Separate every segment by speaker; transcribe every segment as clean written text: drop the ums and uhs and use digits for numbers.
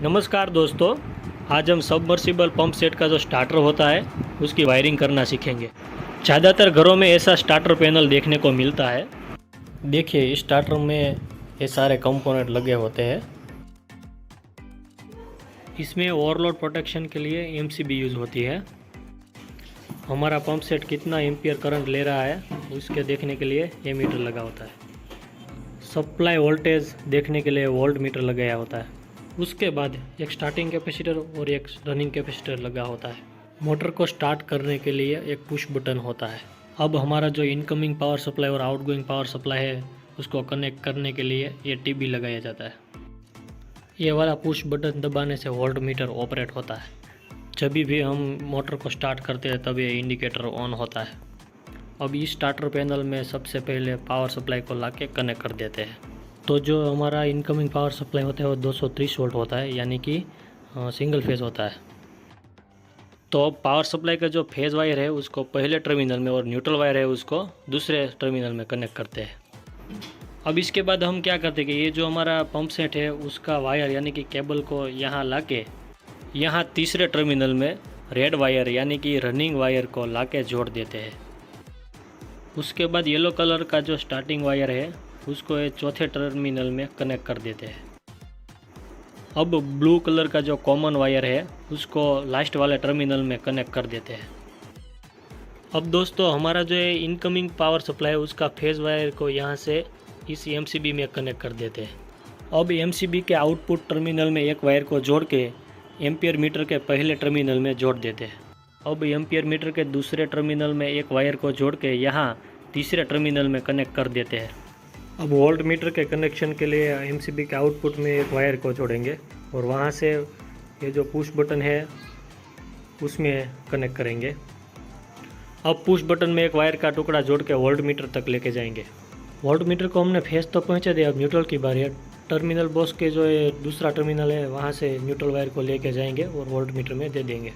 Speaker 1: नमस्कार दोस्तों, आज हम सबमर्सिबल पंप सेट का जो स्टार्टर होता है उसकी वायरिंग करना सीखेंगे। ज़्यादातर घरों में ऐसा स्टार्टर पैनल देखने को मिलता है। देखिए, इस स्टार्टर में ये सारे कंपोनेंट लगे होते हैं। इसमें ओवरलोड प्रोटेक्शन के लिए एमसीबी यूज़ होती है। हमारा पंप सेट कितना एम्पियर करंट ले रहा है उसके देखने के लिए ये मीटर लगा होता है। सप्लाई वोल्टेज देखने के लिए वोल्ट मीटर लगाया होता है। उसके बाद एक स्टार्टिंग कैपेसिटर और एक रनिंग कैपेसिटर लगा होता है। मोटर को स्टार्ट करने के लिए एक पुश बटन होता है। अब हमारा जो इनकमिंग पावर सप्लाई और आउटगोइंग पावर सप्लाई है उसको कनेक्ट करने के लिए ये टीबी लगाया जाता है। ये वाला पुश बटन दबाने से वोल्ट मीटर ऑपरेट होता है। जब भी हम मोटर को स्टार्ट करते हैं तब ये इंडिकेटर ऑन होता है। अब इस स्टार्टर पैनल में सबसे पहले पावर सप्लाई को लाके कनेक्ट कर देते हैं। तो जो हमारा इनकमिंग पावर सप्लाई होता है वो 230 वोल्ट होता है, यानी कि सिंगल फेज़ होता है। तो अब पावर सप्लाई का जो फेज़ वायर है उसको पहले टर्मिनल में और न्यूट्रल वायर है उसको दूसरे टर्मिनल में कनेक्ट करते हैं। अब इसके बाद हम क्या करते हैं कि ये जो हमारा पंप सेट है उसका वायर यानी कि केबल को यहाँ लाके यहाँ तीसरे टर्मिनल में रेड वायर यानी कि रनिंग वायर को लाके जोड़ देते हैं। उसके बाद येलो कलर का जो स्टार्टिंग वायर है उसको ये चौथे टर्मिनल में कनेक्ट कर देते हैं। अब ब्लू कलर का जो कॉमन वायर है उसको लास्ट वाले टर्मिनल में कनेक्ट कर देते हैं। अब दोस्तों, हमारा जो है इनकमिंग पावर सप्लाई है उसका फेज़ वायर को यहाँ से इस एमसीबी में कनेक्ट कर देते हैं। अब एमसीबी के आउटपुट टर्मिनल में एक वायर को जोड़ के एम्पियर मीटर के पहले टर्मिनल में जोड़ देते हैं। अब एम्पियर मीटर के दूसरे टर्मिनल में एक वायर को जोड़ के यहाँ तीसरे टर्मिनल में कनेक्ट कर देते हैं। अब वोल्ट मीटर के कनेक्शन के लिए एमसीबी के आउटपुट में एक वायर को जोड़ेंगे और वहाँ से ये जो पुश बटन है उसमें कनेक्ट करेंगे। अब पुश बटन में एक वायर का टुकड़ा जोड़ के वोल्ट मीटर तक लेके जाएंगे। वोल्ट मीटर को हमने फेस तो पहुँचा दिया, अब न्यूट्रल की बारी है। टर्मिनल बॉक्स के जो ये दूसरा टर्मिनल है वहाँ से न्यूट्रल वायर को लेके जाएंगे और वोल्ट मीटर में दे देंगे।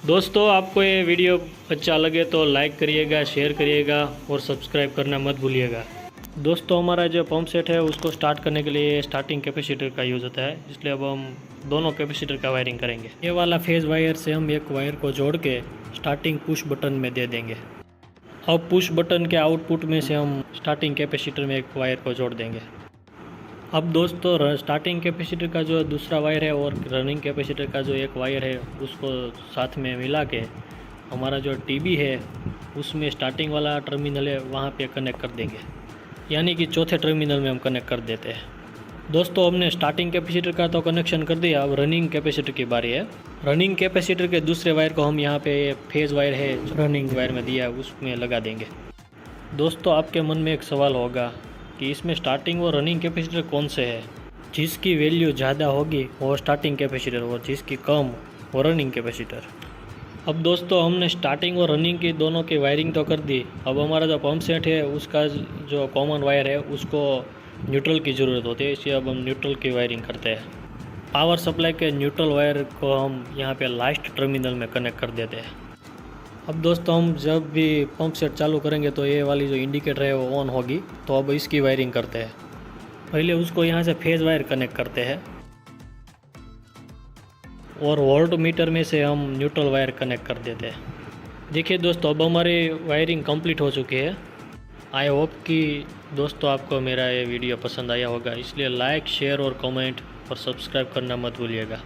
Speaker 1: दोस्तों, आपको ये वीडियो अच्छा लगे तो लाइक करिएगा, शेयर करिएगा और सब्सक्राइब करना मत भूलिएगा। दोस्तों, हमारा जो पंप सेट है उसको स्टार्ट करने के लिए स्टार्टिंग कैपेसिटर का यूज़ होता है, इसलिए अब हम दोनों कैपेसिटर का वायरिंग करेंगे। ये वाला फेज़ वायर से हम एक वायर को जोड़ के स्टार्टिंग पुश बटन में दे देंगे। अब पुश बटन के आउटपुट में से हम स्टार्टिंग कैपेसिटर में एक वायर को जोड़ देंगे। अब दोस्तों, स्टार्टिंग कैपेसिटर का जो दूसरा वायर है और रनिंग कैपेसिटर का जो एक वायर है उसको साथ में मिला के हमारा जो टीबी है उसमें स्टार्टिंग वाला टर्मिनल है वहाँ पे कनेक्ट कर देंगे, यानी कि चौथे टर्मिनल में हम कनेक्ट कर देते हैं। दोस्तों, हमने स्टार्टिंग कैपेसिटर का तो कनेक्शन कर दिया, अब रनिंग कैपेसिटर की बारी है। रनिंग कैपेसिटर के दूसरे वायर को हम यहाँ पे फेज़ वायर है रनिंग वायर में दिया है उसमें लगा देंगे। दोस्तों, आपके मन में एक सवाल होगा कि इसमें स्टार्टिंग और रनिंग कैपेसिटर कौन से है। जिसकी वैल्यू ज़्यादा होगी वो स्टार्टिंग कैपेसिटर और जिसकी कम वो रनिंग कैपेसिटर। अब दोस्तों, हमने स्टार्टिंग और रनिंग की दोनों की वायरिंग तो कर दी। अब हमारा जो पंप सेट है उसका जो कॉमन वायर है उसको न्यूट्रल की ज़रूरत होती है, इसलिए अब हम न्यूट्रल की वायरिंग करते हैं। पावर सप्लाई के न्यूट्रल वायर को हम यहाँ पे लास्ट टर्मिनल में कनेक्ट कर देते हैं। अब दोस्तों, हम जब भी पंप सेट चालू करेंगे तो ये वाली जो इंडिकेटर है वो ऑन होगी, तो अब इसकी वायरिंग करते हैं। पहले उसको यहाँ से फेज़ वायर कनेक्ट करते हैं और वोल्ट मीटर में से हम न्यूट्रल वायर कनेक्ट कर देते हैं। देखिए दोस्तों, अब हमारी वायरिंग कंप्लीट हो चुकी है। आई होप कि दोस्तों आपको मेरा ये वीडियो पसंद आया होगा, इसलिए लाइक, शेयर और कमेंट और सब्सक्राइब करना मत भूलिएगा।